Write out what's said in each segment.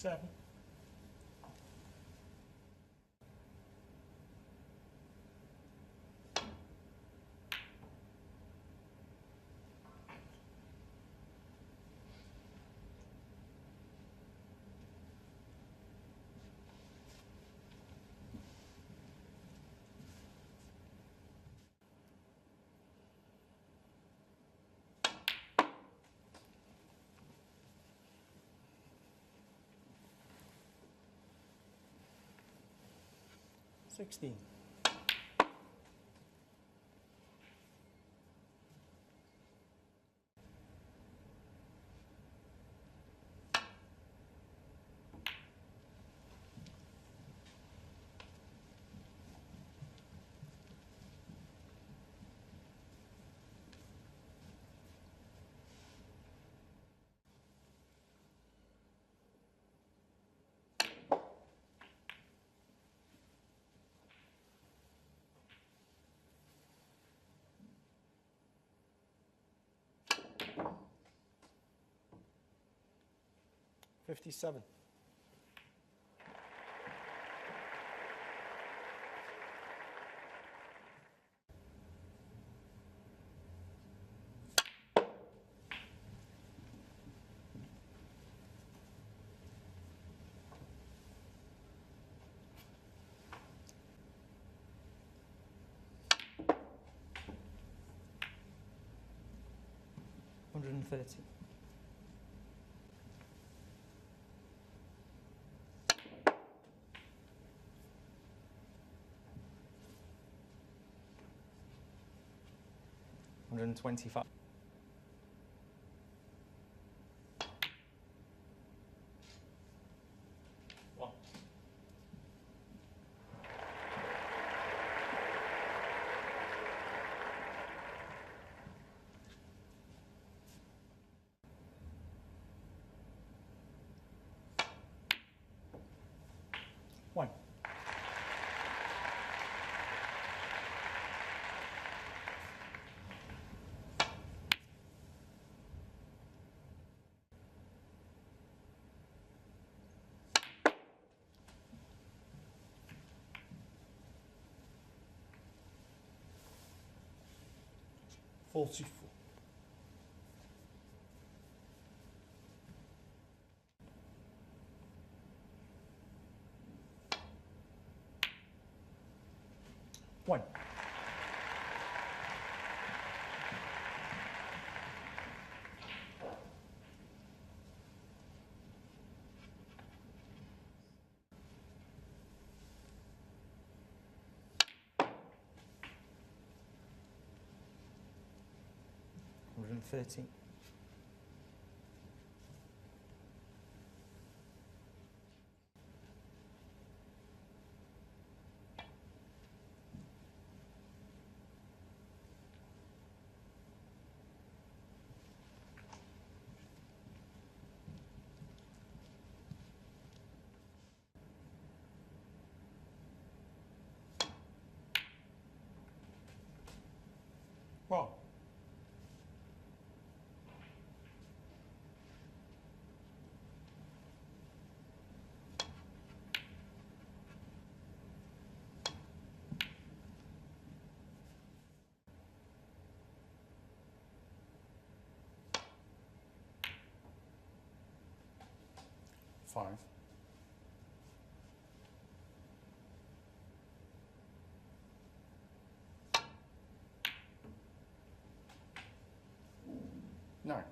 57. $16. $57. $130. $125. One. One. $44. One. $130. Wow. Five. Nine.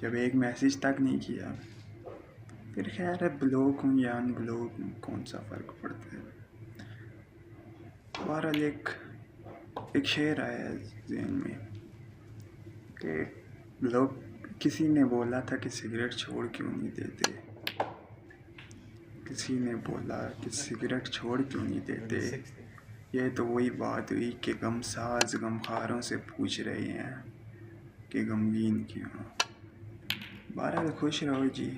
جب ایک message تک نہیں کیا پھر خیر ہے بلاک ہوں یا ان بلاک ہوں کون سا فرق پڑتا ہے. بہرحال ایک شعر آیا ذہن میں کہ لوگ کسی نے بولا تھا کہ سگریٹ چھوڑ کیوں نہیں دیتے. کسی نے بولا کہ سگریٹ چھوڑ کیوں نہیں دیتے. یہ تو وہی بات ہوئی کہ غم ساز غم خاروں سے پوچھ رہے ہیں کہ غمگین کیوں. بہرحال خوش رہو جی.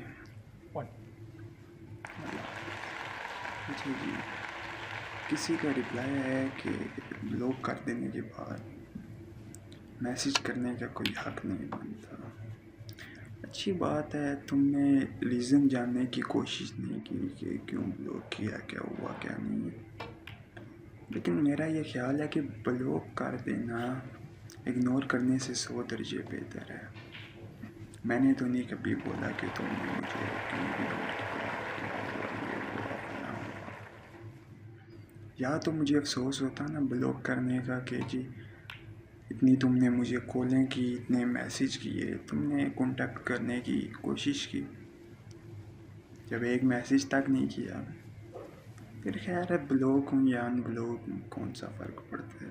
اچھا جی، کسی کا رپلائی ہے کہ بلاک کر دینے کے بعد میسیج کرنے کا کوئی حق نہیں بنتا. اچھی بات ہے، تم نے ریزن جاننے کی کوشش نہیں کی کہ کیوں بلاک کیا، کیا ہوا کیا نہیں. لیکن میرا یہ خیال ہے کہ بلاک کر دینا اگنور کرنے سے 100 درجے بہتر ہے. میں نے تو نہیں کبھی بولا کہ تم نے مجھے کیوں اگنور کیا، کیا ہوا یہ ہوا فلاں ہوا. یا تو مجھے افسوس ہوتا نا بلاک کرنے کا کہ جی اتنی تم نے مجھے کالیں کی، اتنے میسیج کیے، تم نے کانٹیکٹ کرنے کی کوشش کی، جب ایک میسیج تک نہیں کیا پھر خیر ہے بلاک ہوں یا ان بلاک ہوں کون سا فرق پڑتا ہے.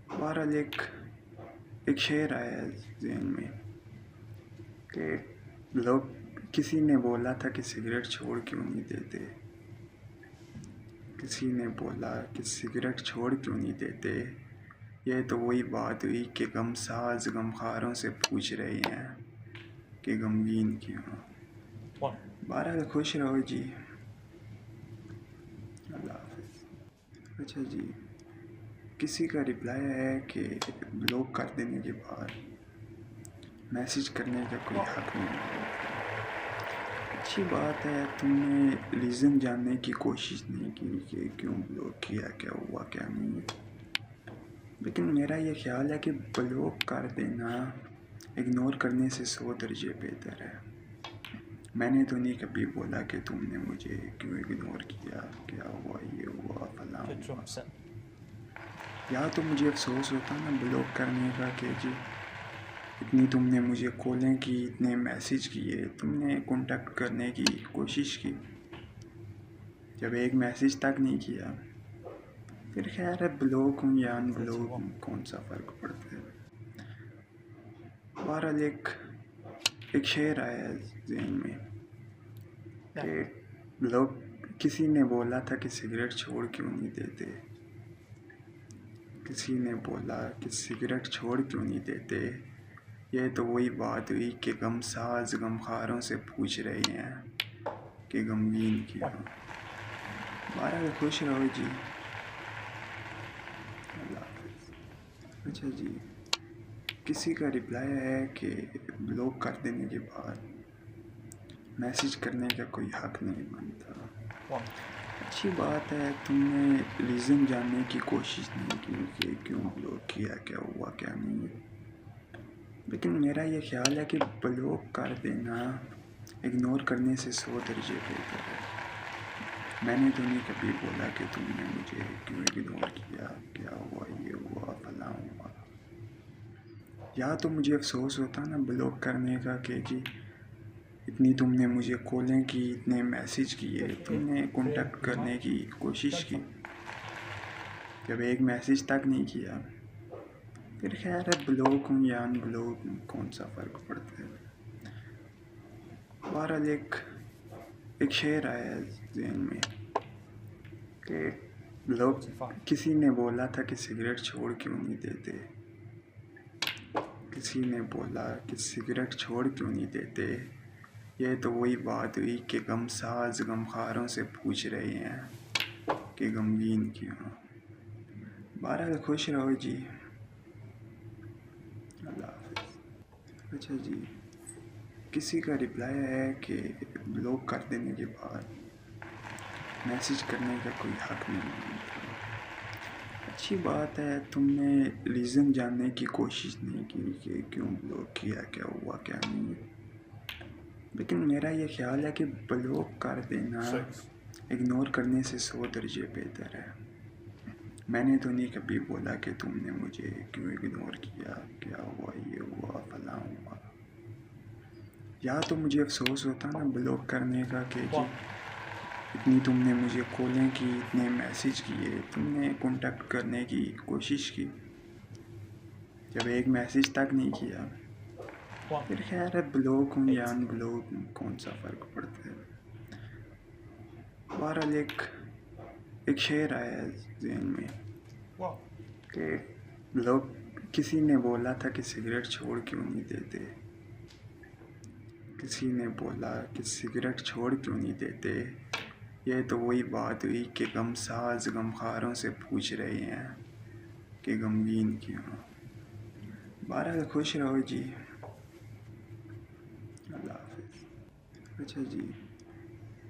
بہرحال ایک شعر آیا ذہن میں کہ لوگ کسی نے بولا تھا کہ سگریٹ چھوڑ کیوں نہیں دیتے. کسی نے بولا کہ سگریٹ چھوڑ کیوں نہیں دیتے. یہ تو وہی بات ہوئی کہ غم ساز غم خاروں سے پوچھ رہے ہیں کہ غمگین کیوں. بہرحال خوش رہو جی. اللہ حافظ. اچھا جی، کسی کا رپلائی ہے کہ بلاک کر دینے کے بعد میسیج کرنے کا کوئی حق نہیں بنتا. اچھی بات ہے، تم نے ریزن جاننے کی کوشش نہیں کی کہ کیوں بلاک کیا، کیا ہوا کیا نہیں. لیکن میرا یہ خیال ہے کہ بلاک کر دینا اگنور کرنے سے 100 درجے بہتر ہے. میں نے تو نہیں کبھی بولا کہ تم نے مجھے کیوں اگنور کیا، کیا ہوا یہ ہوا فلاں ہوا. یا تو مجھے افسوس ہوتا نا بلاک کرنے کا کہ جی اتنی تم نے مجھے کالیں کی، اتنے میسیج کیے، تم نے کانٹیکٹ کرنے کی کوشش کی، جب ایک میسیج تک نہیں کیا پھر خیر ہے بلاک ہوں یا ان بلاک ہوں کون سا فرق پڑتا ہے. بہرحال ایک شعر آیا ذہن میں کہ لوگ کسی نے بولا تھا کہ سگریٹ چھوڑ کیوں نہیں دیتے. کسی نے بولا کہ سگریٹ چھوڑ کیوں نہیں دیتے. یہ تو وہی بات ہوئی کہ غم ساز غم خاروں سے پوچھ رہے ہیں کہ غمگین کیوں. بہرحال خوش رہو جی. اللہ حافظ. اچھا جی، کسی کا رپلائی ہے کہ بلاک کر دینے کے بعد میسیج کرنے کا کوئی حق نہیں بنتا. اچھی بات ہے، تم نے ریزن جاننے کی کوشش نہیں کی کہ کیوں بلاک کیا، کیا ہوا کیا نہیں. لیکن میرا یہ خیال ہے کہ بلاک کر دینا اگنور کرنے سے 100 درجے بہتر ہے. میں نے تو نہیں کبھی بولا کہ تم نے مجھے کیوں اگنور کیا، کیا ہوا یہ ہوا فلاں ہوا. یا تو مجھے افسوس ہوتا نا بلاک کرنے کا کہ جی اتنی تم نے مجھے کالیں کی، اتنے میسیج کیے، تم نے کانٹیکٹ کرنے کی کوشش کی، جب ایک میسیج تک نہیں کیا پھر خیر ہے بلاک ہوں یا ان بلاک ہوں کون سا فرق پڑتا ہے. بہرحال ایک شعر آیا ذہن میں کہ لوگ کسی نے بولا تھا کہ سگریٹ چھوڑ کیوں نہیں دیتے. کسی نے بولا کہ سگریٹ چھوڑ کیوں نہیں دیتے. یہ تو وہی بات ہوئی کہ غم ساز غم خاروں سے پوچھ رہے ہیں کہ غمگین کیوں. بہرحال خوش رہو جی. اللہ حافظ. اچھا جی، کسی کا رپلائی ہے کہ بلاک کر دینے کے بعد میسیج کرنے کا کوئی حق نہیں بنتا. اچھی بات ہے، تم نے ریزن جاننے کی کوشش نہیں کی کہ کیوں بلاک کیا، کیا ہوا کیا نہیں. لیکن میرا یہ خیال ہے کہ بلاک کر دینا اگنور کرنے سے 100 درجے بہتر ہے. میں نے تو نہیں کبھی بولا کہ تم نے مجھے کیوں اگنور کیا، کیا ہوا یہ ہوا فلاں ہوا. یا تو مجھے افسوس ہوتا نا بلاک کرنے کا کہ جی 1. اتنی تم نے مجھے کالیں کی، اتنے میسیج کیے، تم نے کانٹیکٹ کرنے کی کوشش کی، جب ایک میسیج تک نہیں کیا 1. پھر خیر ہے بلاک ہوں یا ان بلاک ہوں کون سا فرق پڑتا ہے. بہرحال ایک شعر آیا ہے ذہن میں 1. کہ لوگ کسی نے بولا تھا کہ سگریٹ چھوڑ کیوں نہیں دیتے، کسی نے بولا کہ سگریٹ چھوڑ کیوں نہیں دیتے، یہ تو وہی بات ہوئی کہ غم ساز غمخواروں سے پوچھ رہے ہیں کہ غمگین کیوں. بہرحال خوش رہو جی، اللہ حافظ. اچھا جی،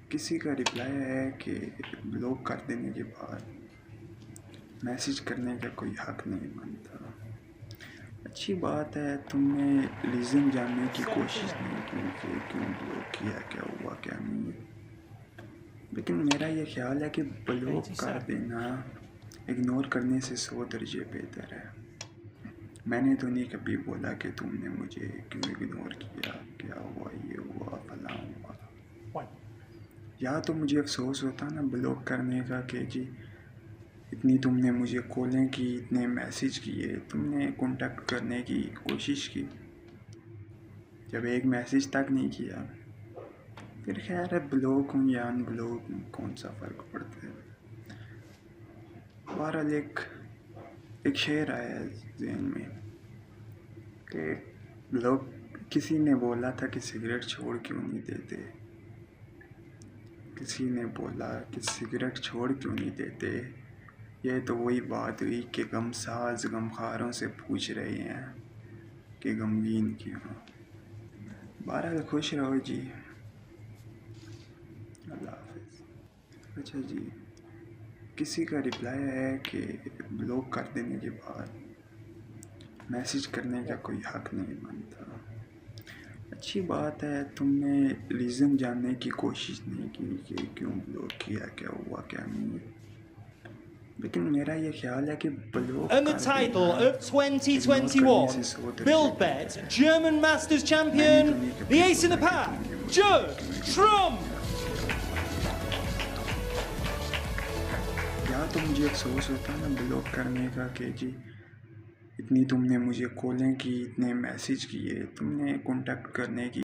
کسی کا ریپلائی ہے کہ بلاک کر دینے کے بعد میسیج کرنے کا کوئی حق نہیں بنتا. اچھی بات ہے، تم نے ریزن جاننے کی کوشش نہیں کی کہ کیوں بلاک کیا، کیا ہوا کیا نہیں. لیکن میرا یہ خیال ہے کہ بلاک کر دینا اگنور کرنے سے 100 درجے بہتر ہے. میں نے تو نہیں کبھی بولا کہ تم نے مجھے کیوں اگنور کیا، کیا ہوا، یہ ہوا، فلاں ہوا. 1. یا تو مجھے افسوس ہوتا نا بلاک کرنے کا کہ جی اتنی تم نے مجھے کالیں کی، اتنے میسیج کیے، تم نے کانٹیکٹ کرنے کی کوشش کی، جب ایک میسیج تک نہیں کیا پھر خیر ہے بلاک ہوں یا ان بلاک ہوں کون سا فرق پڑتا ہے. بہرحال ایک شعر آیا ہے ذہن میں کہ لوگ کسی نے بولا تھا کہ سگریٹ چھوڑ کیوں نہیں دیتے، کسی نے بولا کہ سگریٹ چھوڑ کیوں نہیں دیتے، یہ تو وہی بات ہوئی کہ غم ساز غمخواروں سے پوچھ رہے ہیں کہ غمگین کیوں. بہرحال خوش رہو جی، اللہ حافظ. اچھا جی، کسی کا ریپلائی ہے کہ بلاک کر دینے کے بعد میسیج کرنے کا کوئی حق نہیں بنتا. اچھی بات ہے، تم نے ریزن جاننے کی کوشش نہیں کی کہ کیوں بلاک کیا، کیا ہوا کیا نہیں. لیکن میرا یہ خیال ہے کہ block And the title of 2021 BuildBet German Masters Champion, the ace in the pack, Judge Trump. یا تو مجھے افسوس ہوتا نا بلاک کرنے کا کہ جی اتنی تم نے مجھے کالیں کی، اتنے میسیج کیے، تم نے کانٹیکٹ کرنے کی